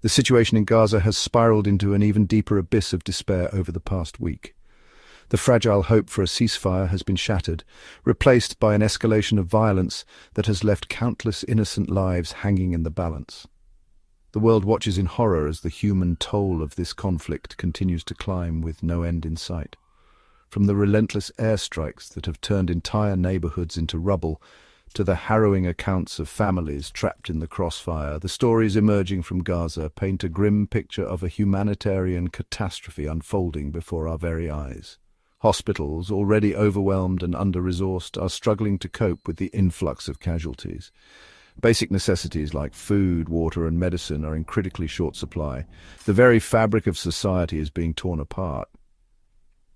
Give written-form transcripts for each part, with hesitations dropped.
The situation in Gaza has spiraled into an even deeper abyss of despair over the past week. The fragile hope for a ceasefire has been shattered, replaced by an escalation of violence that has left countless innocent lives hanging in the balance. The world watches in horror as the human toll of this conflict continues to climb with no end in sight. From the relentless airstrikes that have turned entire neighborhoods into rubble, to the harrowing accounts of families trapped in the crossfire, the stories emerging from Gaza paint a grim picture of a humanitarian catastrophe unfolding before our very eyes. Hospitals, already overwhelmed and under-resourced, are struggling to cope with the influx of casualties. Basic necessities like food, water, and medicine are in critically short supply. The very fabric of society is being torn apart.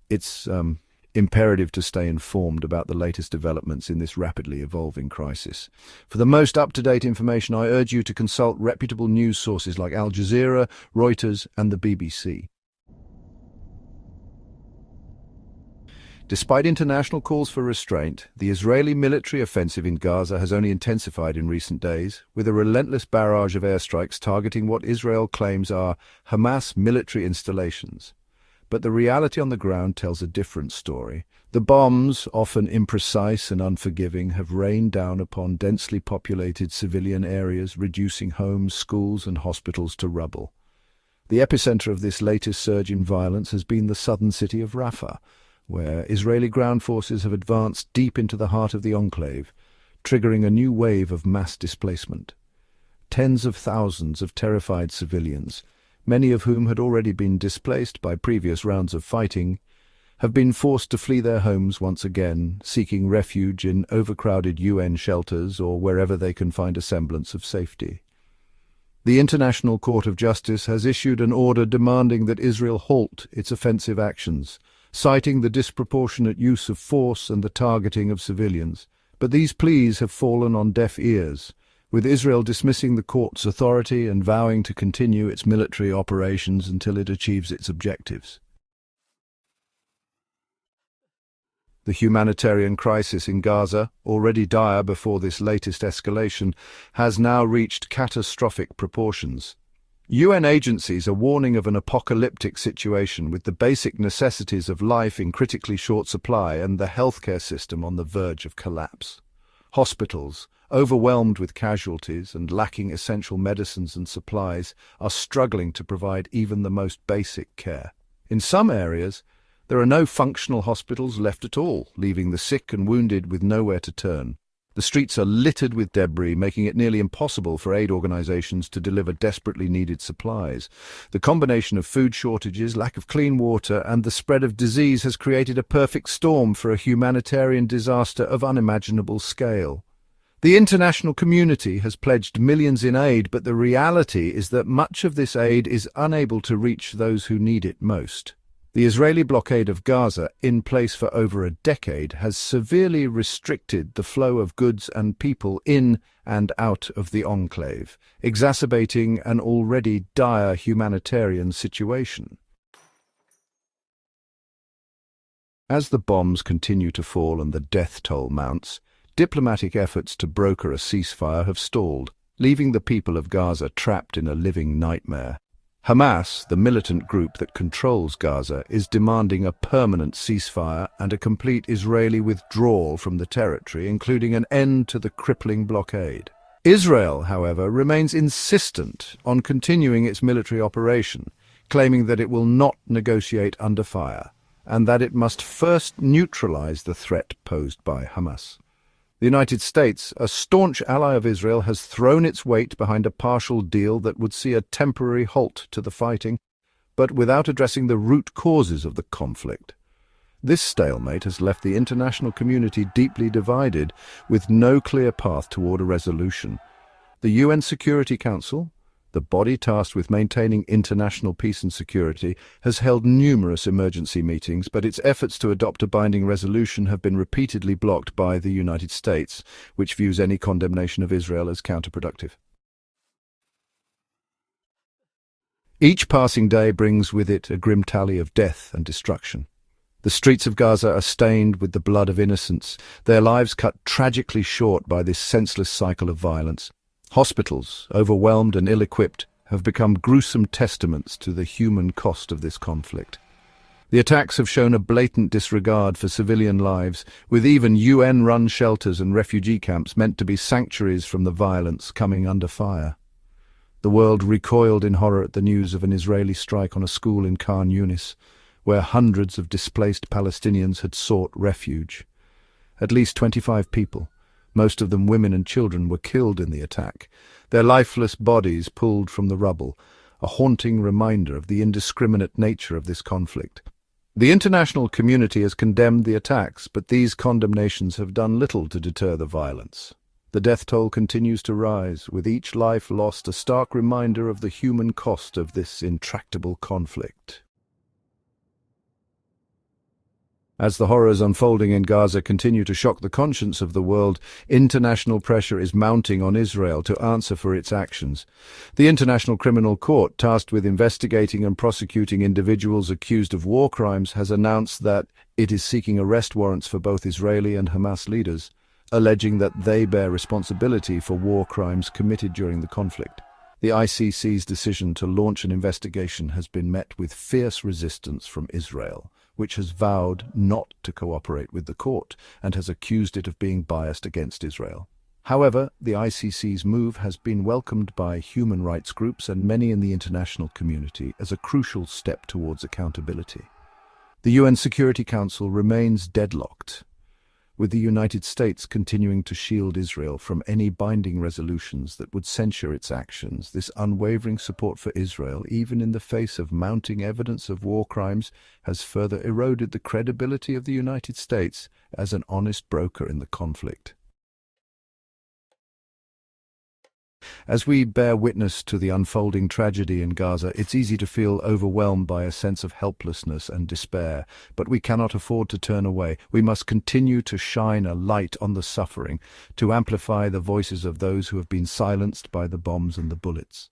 It's imperative to stay informed about the latest developments in this rapidly evolving crisis. For the most up-to-date information, I urge you to consult reputable news sources like Al Jazeera, Reuters, and the BBC. Despite international calls for restraint, the Israeli military offensive in Gaza has only intensified in recent days, with a relentless barrage of airstrikes targeting what Israel claims are Hamas military installations. But the reality on the ground tells a different story. The bombs, often imprecise and unforgiving, have rained down upon densely populated civilian areas, reducing homes, schools, and hospitals to rubble. The epicenter of this latest surge in violence has been the southern city of Rafah, where Israeli ground forces have advanced deep into the heart of the enclave, triggering a new wave of mass displacement. Tens of thousands of terrified civilians, many of whom had already been displaced by previous rounds of fighting, have been forced to flee their homes once again, seeking refuge in overcrowded UN shelters or wherever they can find a semblance of safety. The International Court of Justice has issued an order demanding that Israel halt its offensive actions, citing the disproportionate use of force and the targeting of civilians. But these pleas have fallen on deaf ears, with Israel dismissing the court's authority and vowing to continue its military operations until it achieves its objectives. The humanitarian crisis in Gaza, already dire before this latest escalation, has now reached catastrophic proportions. UN agencies are warning of an apocalyptic situation, with the basic necessities of life in critically short supply and the healthcare system on the verge of collapse. Hospitals, overwhelmed with casualties and lacking essential medicines and supplies, are struggling to provide even the most basic care. In some areas, there are no functional hospitals left at all, leaving the sick and wounded with nowhere to turn. The streets are littered with debris, making it nearly impossible for aid organizations to deliver desperately needed supplies. The combination of food shortages, lack of clean water, and the spread of disease has created a perfect storm for a humanitarian disaster of unimaginable scale. The international community has pledged millions in aid, but the reality is that much of this aid is unable to reach those who need it most. The Israeli blockade of Gaza, in place for over a decade, has severely restricted the flow of goods and people in and out of the enclave, exacerbating an already dire humanitarian situation. As the bombs continue to fall and the death toll mounts, diplomatic efforts to broker a ceasefire have stalled, leaving the people of Gaza trapped in a living nightmare. Hamas, the militant group that controls Gaza, is demanding a permanent ceasefire and a complete Israeli withdrawal from the territory, including an end to the crippling blockade. Israel, however, remains insistent on continuing its military operation, claiming that it will not negotiate under fire, and that it must first neutralize the threat posed by Hamas. The United States, a staunch ally of Israel, has thrown its weight behind a partial deal that would see a temporary halt to the fighting, but without addressing the root causes of the conflict. This stalemate has left the international community deeply divided, with no clear path toward a resolution. The UN Security Council, the body tasked with maintaining international peace and security, has held numerous emergency meetings, but its efforts to adopt a binding resolution have been repeatedly blocked by the United States, which views any condemnation of Israel as counterproductive. Each passing day brings with it a grim tally of death and destruction. The streets of Gaza are stained with the blood of innocents, their lives cut tragically short by this senseless cycle of violence. Hospitals, overwhelmed and ill-equipped, have become gruesome testaments to the human cost of this conflict. The attacks have shown a blatant disregard for civilian lives, with even UN-run shelters and refugee camps meant to be sanctuaries from the violence coming under fire. The world recoiled in horror at the news of an Israeli strike on a school in Khan Yunis, where hundreds of displaced Palestinians had sought refuge. At least 25 people, most of them women and children, were killed in the attack, their lifeless bodies pulled from the rubble, a haunting reminder of the indiscriminate nature of this conflict. The international community has condemned the attacks, but these condemnations have done little to deter the violence. The death toll continues to rise, with each life lost a stark reminder of the human cost of this intractable conflict. As the horrors unfolding in Gaza continue to shock the conscience of the world, international pressure is mounting on Israel to answer for its actions. The International Criminal Court, tasked with investigating and prosecuting individuals accused of war crimes, has announced that it is seeking arrest warrants for both Israeli and Hamas leaders, alleging that they bear responsibility for war crimes committed during the conflict. The ICC's decision to launch an investigation has been met with fierce resistance from Israel, which has vowed not to cooperate with the court and has accused it of being biased against Israel. However, the ICC's move has been welcomed by human rights groups and many in the international community as a crucial step towards accountability. The UN Security Council remains deadlocked, with the United States continuing to shield Israel from any binding resolutions that would censure its actions. This unwavering support for Israel, even in the face of mounting evidence of war crimes, has further eroded the credibility of the United States as an honest broker in the conflict. As we bear witness to the unfolding tragedy in Gaza, it's easy to feel overwhelmed by a sense of helplessness and despair, but we cannot afford to turn away. We must continue to shine a light on the suffering, to amplify the voices of those who have been silenced by the bombs and the bullets.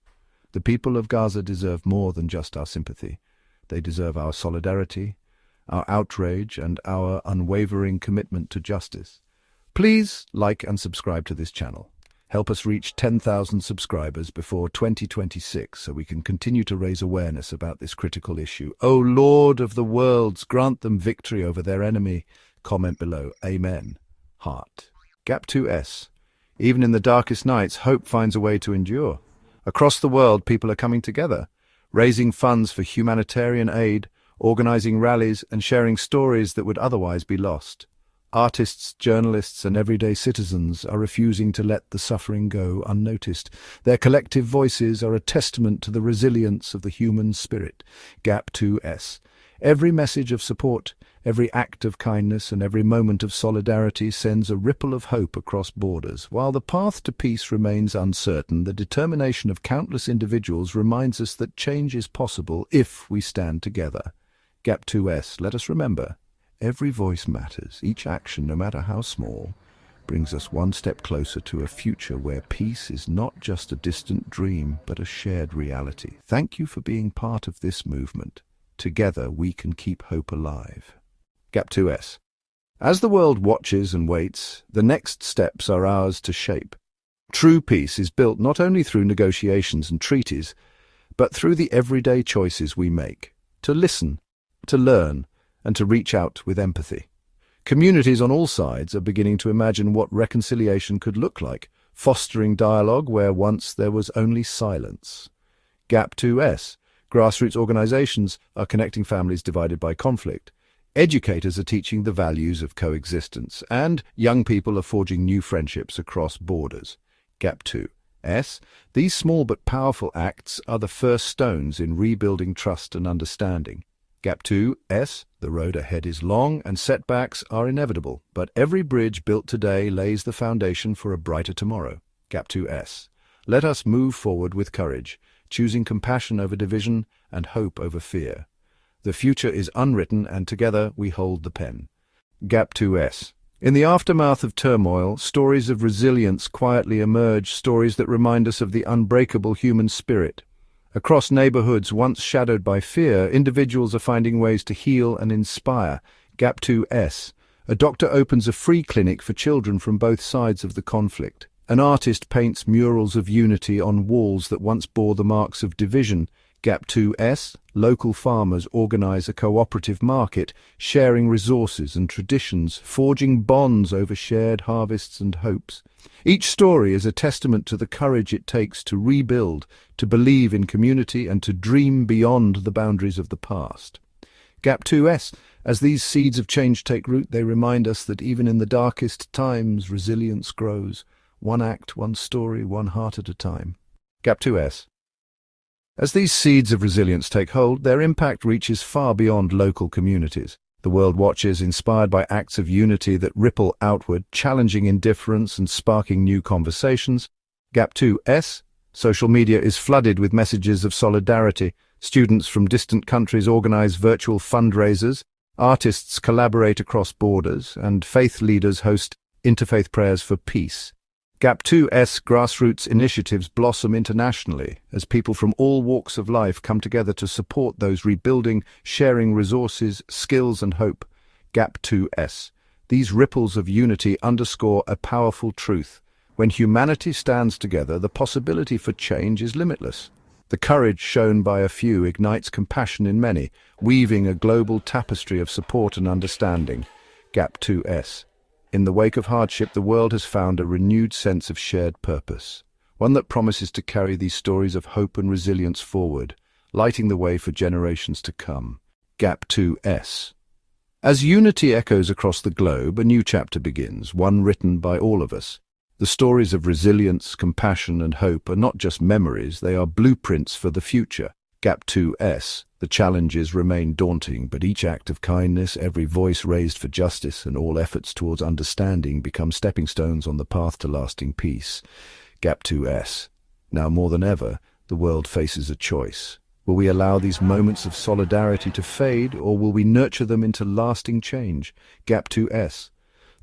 The people of Gaza deserve more than just our sympathy. They deserve our solidarity, our outrage, and our unwavering commitment to justice. Please like and subscribe to this channel. Help us reach 10,000 subscribers before 2026 so we can continue to raise awareness about this critical issue. O Lord of the worlds, grant them victory over their enemy. Comment below. Amen. Heart. Gap2S. Even in the darkest nights, hope finds a way to endure. Across the world, people are coming together, raising funds for humanitarian aid, organizing rallies, and sharing stories that would otherwise be lost. Artists, journalists, and everyday citizens are refusing to let the suffering go unnoticed. Their collective voices are a testament to the resilience of the human spirit. Gap2S. Every message of support, every act of kindness, and every moment of solidarity sends a ripple of hope across borders. While the path to peace remains uncertain, the determination of countless individuals reminds us that change is possible if we stand together. Gap2S. Let us remember, every voice matters. Each action, no matter how small, brings us one step closer to a future where peace is not just a distant dream, but a shared reality. Thank you for being part of this movement. Together we can keep hope alive. Gap2S. As the world watches and waits, the next steps are ours to shape. True peace is built not only through negotiations and treaties, but through the everyday choices we make. To listen, to learn, and to reach out with empathy. Communities on all sides are beginning to imagine what reconciliation could look like, fostering dialogue where once there was only silence. Gap2S. Grassroots organizations are connecting families divided by conflict. Educators are teaching the values of coexistence, and young people are forging new friendships across borders. Gap2S. These small but powerful acts are the first stones in rebuilding trust and understanding. Gap2S. The road ahead is long and setbacks are inevitable, but every bridge built today lays the foundation for a brighter tomorrow. Gap2S. Let us move forward with courage, choosing compassion over division and hope over fear. The future is unwritten, and together we hold the pen. Gap2S. In the aftermath of turmoil, stories of resilience quietly emerge, stories that remind us of the unbreakable human spirit. Across neighborhoods once shadowed by fear, individuals are finding ways to heal and inspire. Gap2S. A doctor opens a free clinic for children from both sides of the conflict. An artist paints murals of unity on walls that once bore the marks of division. Gap 2S, local farmers organize a cooperative market, sharing resources and traditions, forging bonds over shared harvests and hopes. Each story is a testament to the courage it takes to rebuild, to believe in community, and to dream beyond the boundaries of the past. Gap 2S, as these seeds of change take root, they remind us that even in the darkest times, resilience grows. One act, one story, one heart at a time. Gap 2S. As these seeds of resilience take hold, their impact reaches far beyond local communities. The world watches, inspired by acts of unity that ripple outward, challenging indifference and sparking new conversations. Gap 2S. Social media is flooded with messages of solidarity. Students from distant countries organize virtual fundraisers, artists collaborate across borders, and faith leaders host interfaith prayers for peace. Gap 2S grassroots initiatives blossom internationally as people from all walks of life come together to support those rebuilding, sharing resources, skills, and hope. Gap 2S. These ripples of unity underscore a powerful truth. When humanity stands together, the possibility for change is limitless. The courage shown by a few ignites compassion in many, weaving a global tapestry of support and understanding. Gap 2S. In the wake of hardship, the world has found a renewed sense of shared purpose, one that promises to carry these stories of hope and resilience forward, lighting the way for generations to come. Gap 2S. As unity echoes across the globe, a new chapter begins, one written by all of us. The stories of resilience, compassion, and hope are not just memories, they are blueprints for the future. Gap 2S. The challenges remain daunting, but each act of kindness, every voice raised for justice, and all efforts towards understanding become stepping stones on the path to lasting peace. Gap 2S. Now more than ever, the world faces a choice. Will we allow these moments of solidarity to fade, or will we nurture them into lasting change? Gap 2S.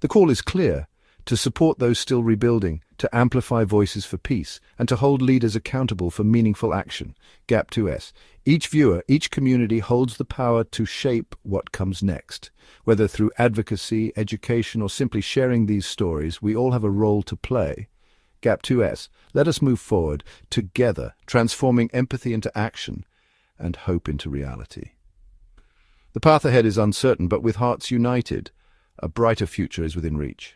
The call is clear: to support those still rebuilding, to amplify voices for peace, and to hold leaders accountable for meaningful action. Gap 2S. Each viewer, each community holds the power to shape what comes next. Whether through advocacy, education, or simply sharing these stories, we all have a role to play. Gap 2S. Let us move forward, together, transforming empathy into action and hope into reality. The path ahead is uncertain, but with hearts united, a brighter future is within reach.